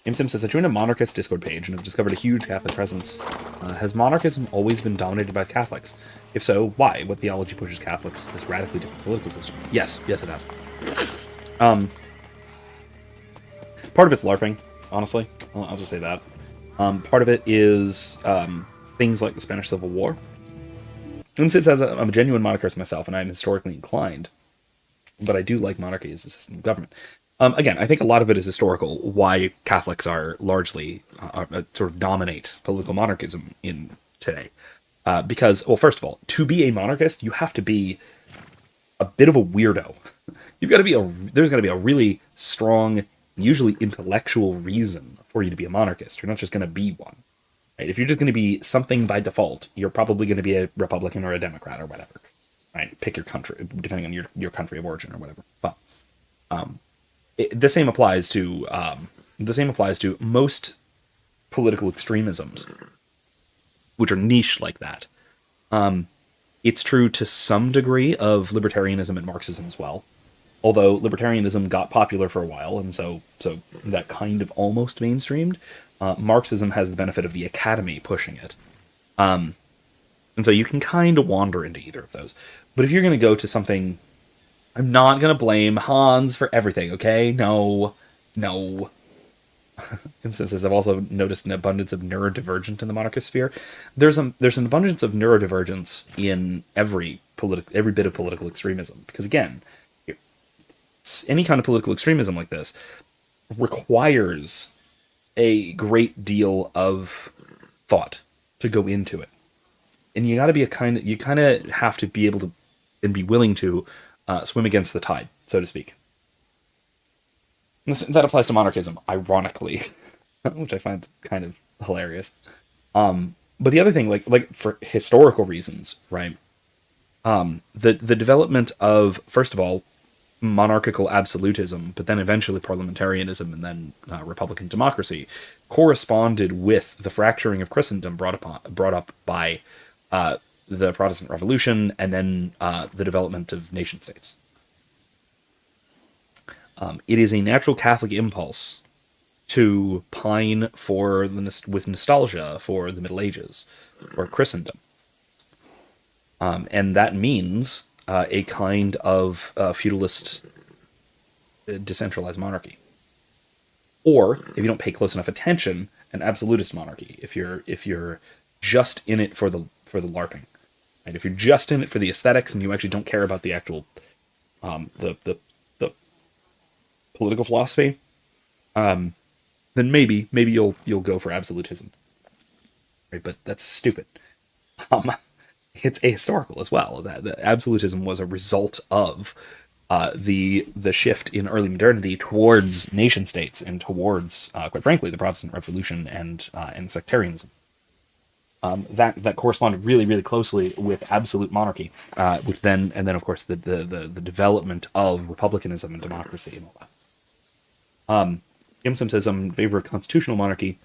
ImSim says, I joined a monarchist Discord page and have discovered a huge Catholic presence. Has monarchism always been dominated by Catholics? If so, why? What theology pushes Catholics to this radically different political system? Yes, it has. Um, Part of it's LARPing, honestly. I'll just say that. Part of it is things like the Spanish Civil War. ImSim says, I'm a genuine monarchist myself, and I'm historically inclined, but I do like monarchy as a system of government. Again, I think a lot of it is historical, why Catholics are largely sort of dominate political monarchism in today. Because, well, first of all, to be a monarchist, you have to be a bit of a weirdo. There's got to be a really strong, usually intellectual reason for you to be a monarchist. You're not just going to be one. Right? If you're just going to be something by default, you're probably going to be a Republican or a Democrat or whatever. Right? Pick your country, depending on your country of origin or whatever. But the same applies to most political extremisms, which are niche like that. It's true to some degree of libertarianism and Marxism as well. Although libertarianism got popular for a while, and so that kind of almost mainstreamed. Marxism has the benefit of the academy pushing it. And so you can kind of wander into either of those. But if you're going to go to something... I'm not going to blame Hans for everything, okay? No. Simpson says, I've also noticed an abundance of neurodivergent in the monarchist sphere. There's an abundance of neurodivergence in every bit of political extremism. Because again, any kind of political extremism like this requires a great deal of thought to go into it. And you kind of have to be able to and be willing to swim against the tide, so to speak. That applies to monarchism, ironically, which I find kind of hilarious. But the other thing, like for historical reasons, right? The development of, first of all, monarchical absolutism, but then eventually parliamentarianism and then republican democracy, corresponded with the fracturing of Christendom brought up by the Protestant Revolution and then the development of nation states. It is a natural Catholic impulse to pine with nostalgia for the Middle Ages or Christendom. And that means a kind of feudalist decentralized monarchy. Or, if you don't pay close enough attention, an absolutist monarchy, if you're just in it for the LARPing. And if you're just in it for the aesthetics and you actually don't care about the actual the political philosophy, then maybe you'll go for absolutism. Right? But that's stupid. It's ahistorical as well. That absolutism was a result of the shift in early modernity towards nation states and towards, quite frankly, the Protestant Revolution and sectarianism. That corresponded really, really closely with absolute monarchy, and then of course the development of republicanism and democracy and all that. ImSim says, I'm in favor of constitutional monarchy,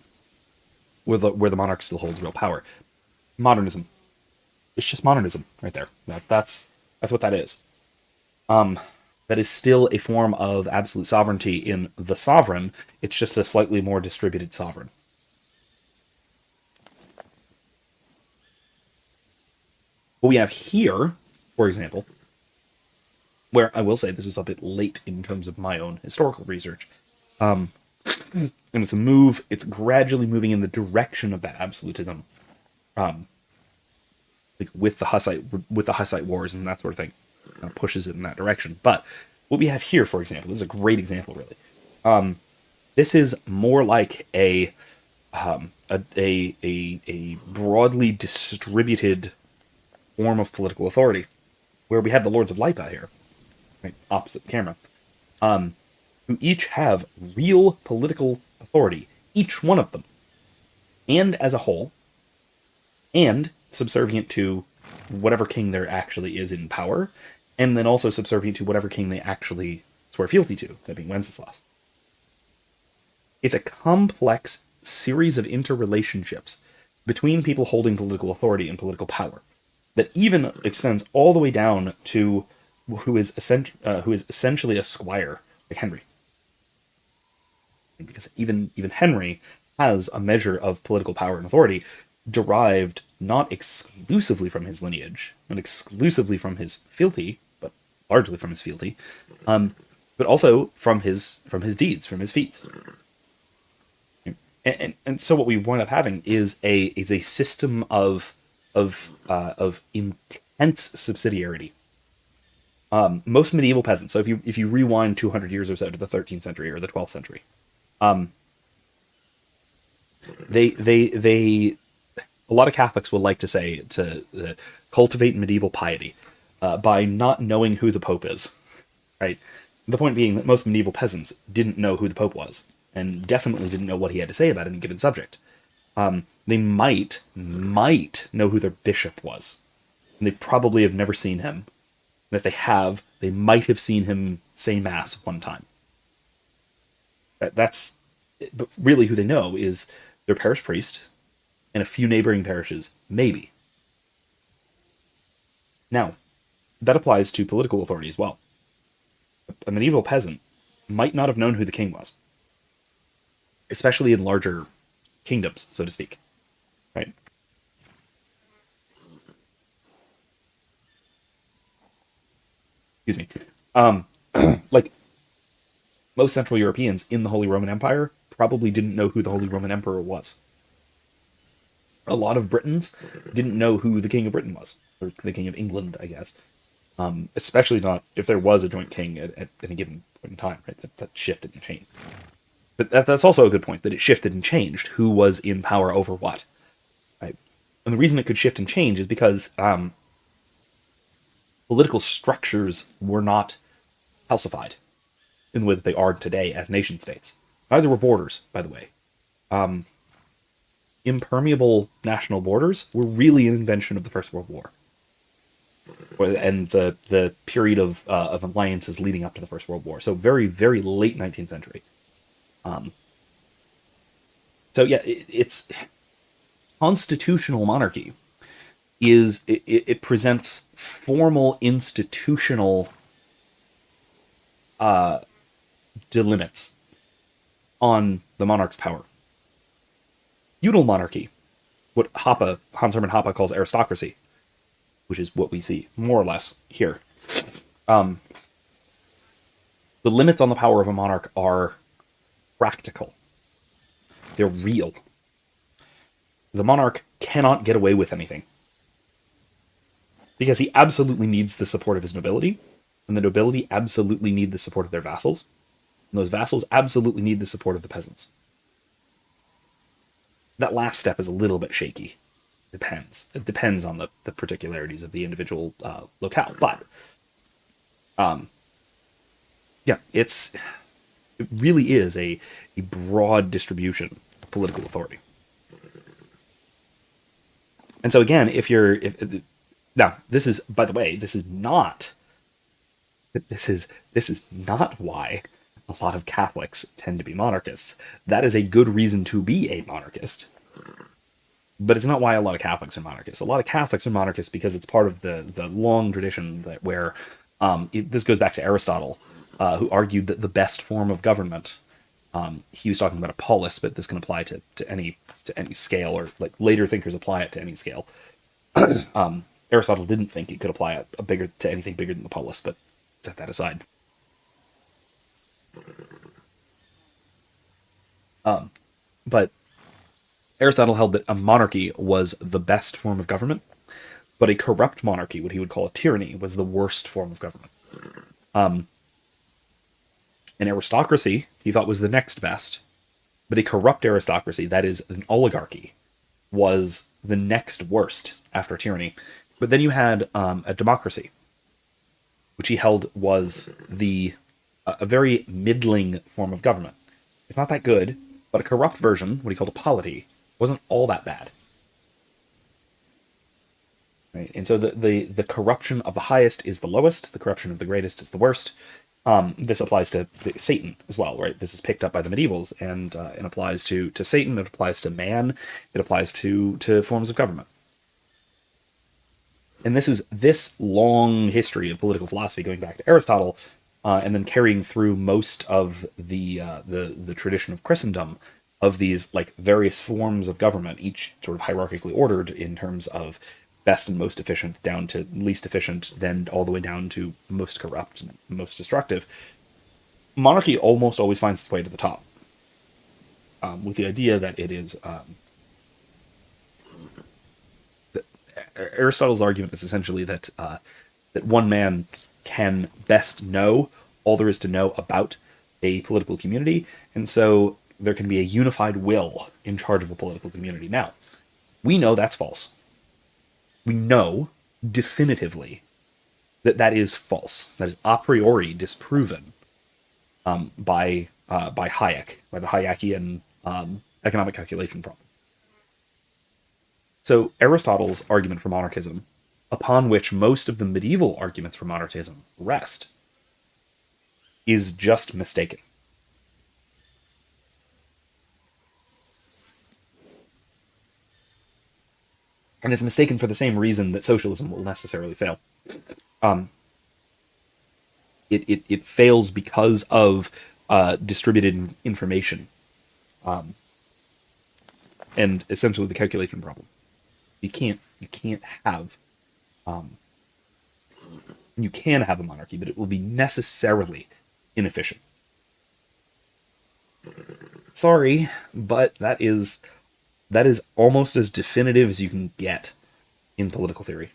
where the monarch still holds real power. Modernism. It's just modernism right there. That's what that is. That is still a form of absolute sovereignty in the sovereign. It's just a slightly more distributed sovereign. What we have here, for example, where I will say this is a bit late in terms of my own historical research, and it's gradually moving in the direction of that absolutism, like with the Hussite wars and that sort of thing, pushes it in that direction. But what we have here, for example, this is a great example, really. This is more like a broadly distributed form of political authority, where we have the Lords of Lipa here, right, opposite the camera, who each have real political authority, each one of them, and as a whole, and subservient to whatever king there actually is in power, and then also subservient to whatever king they actually swear fealty to, that being Wenceslas. It's a complex series of interrelationships between people holding political authority and political power that even extends all the way down to who is essentially a squire, like Henry. because even Henry has a measure of political power and authority derived not exclusively from his lineage, not exclusively from his fealty, but largely from his fealty, but also from his deeds, from his feats. And so what we wind up having is a system of intense subsidiarity. Most medieval peasants. So if you rewind 200 years or so to the 13th century or the 12th century, they a lot of Catholics will like to say to cultivate medieval piety by not knowing who the Pope is, right? The point being that most medieval peasants didn't know who the Pope was, and definitely didn't know what he had to say about any given subject. They might know who their bishop was, and they probably have never seen him. And if they have, they might have seen him say mass one time. That's, but really who they know is their parish priest and a few neighboring parishes, maybe. Now, that applies to political authority as well. A medieval peasant might not have known who the king was, especially in larger kingdoms, so to speak, right? Excuse me. Like most Central Europeans in the Holy Roman Empire probably didn't know who the Holy Roman Emperor was. A lot of Britons didn't know who the King of Britain was, or the King of England, I guess. Especially not if there was a joint king at any given point in time, right? That shifted and changed. But that's also a good point, that it shifted and changed who was in power over what. Right? And the reason it could shift and change is because political structures were not calcified in the way that they are today as nation states. Neither were borders, by the way. Impermeable national borders were really an invention of the First World War, and the period of alliances leading up to the First World War. So very, very late 19th century. So yeah, it's constitutional monarchy it presents formal institutional delimits on the monarch's power. Feudal monarchy, what Hans Hermann Hoppe calls aristocracy, which is what we see more or less here. The limits on the power of a monarch are practical. They're real. The monarch cannot get away with anything, because he absolutely needs the support of his nobility, and the nobility absolutely need the support of their vassals, and those vassals absolutely need the support of the peasants. That last step is a little bit shaky. Depends. It depends on the particularities of the individual locale, but yeah, it really is a broad distribution of political authority. And so again, now this is, by the way, this is not why a lot of Catholics tend to be monarchists. That is a good reason to be a monarchist, but it's not why a lot of Catholics are monarchists. A lot of Catholics are monarchists because it's part of the long tradition that where this goes back to Aristotle, who argued that the best form of government, he was talking about a polis, but this can apply to any scale, or like later thinkers apply it to any scale. Aristotle didn't think it could apply to anything bigger than the polis, but set that aside. But Aristotle held that a monarchy was the best form of government, but a corrupt monarchy, what he would call a tyranny, was the worst form of government. An aristocracy, he thought, was the next best, but a corrupt aristocracy, that is, an oligarchy, was the next worst after tyranny. But then you had a democracy, which he held was a very middling form of government. It's not that good, but a corrupt version, what he called a polity, wasn't all that bad. Right? And so the corruption of the highest is the lowest, the corruption of the greatest is the worst. This applies to Satan as well, right? This is picked up by the medievals and applies to Satan, it applies to man, it applies to forms of government. And this long history of political philosophy going back to Aristotle and then carrying through most of the tradition of Christendom of these like various forms of government, each sort of hierarchically ordered in terms of best and most efficient, down to least efficient, then all the way down to most corrupt and most destructive. Monarchy almost always finds its way to the top, with the idea that it is. Aristotle's argument is essentially that one man can best know all there is to know about a political community, and so there can be a unified will in charge of a political community. Now, we know that's false. We know definitively that that is false. That is a priori disproven by Hayek, by the Hayekian economic calculation problem. So Aristotle's argument for monarchism, upon which most of the medieval arguments for monarchism rest, is just mistaken. And it's mistaken for the same reason that socialism will necessarily fail. It fails because of distributed information, and essentially the calculation problem. You can't have you can have a monarchy, but it will be necessarily inefficient. Sorry, but that is almost as definitive as you can get in political theory.